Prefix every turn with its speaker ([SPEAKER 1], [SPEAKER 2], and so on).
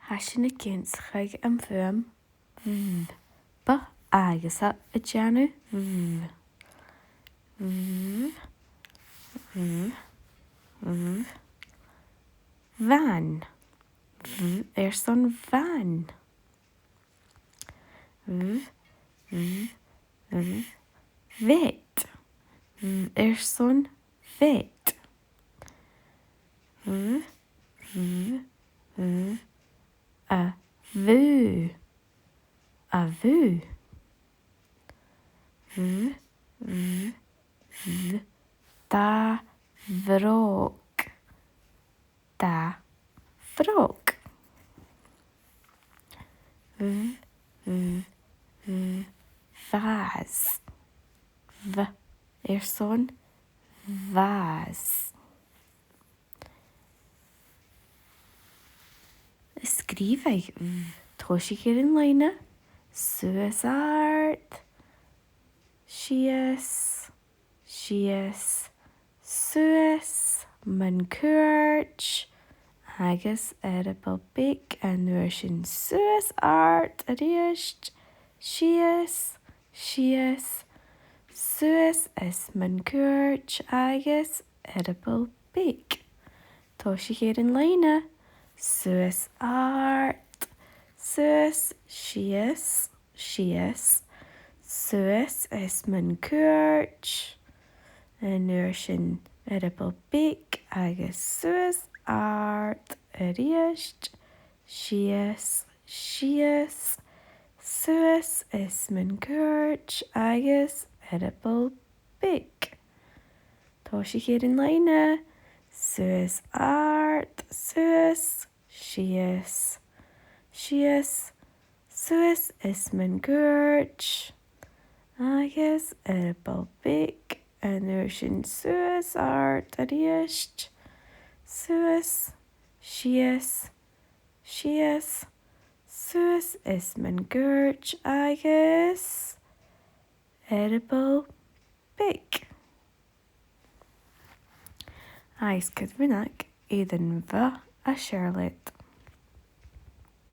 [SPEAKER 1] Hasin y gynt chaig am fuam ba agus a janu van son van vet son vet a vu da vrok vaz son vaz. Skrif ag toshi hier in leine suas art sias suas man kurch agus edible big and nursing suas art adiast sias suas is man kurch agus edible big toshi hier in leine suas art suas sias suas is man kurch and nursing edible big agus suas art adiast sias suas is man kurch agus edible big toshi hier in leine suas art suas sias suas is man kurch agus edible big and nursing suas art adiast suas sias suas is man kurch agus edible big. Ais cydfynnag iddyn fa a Charlotte.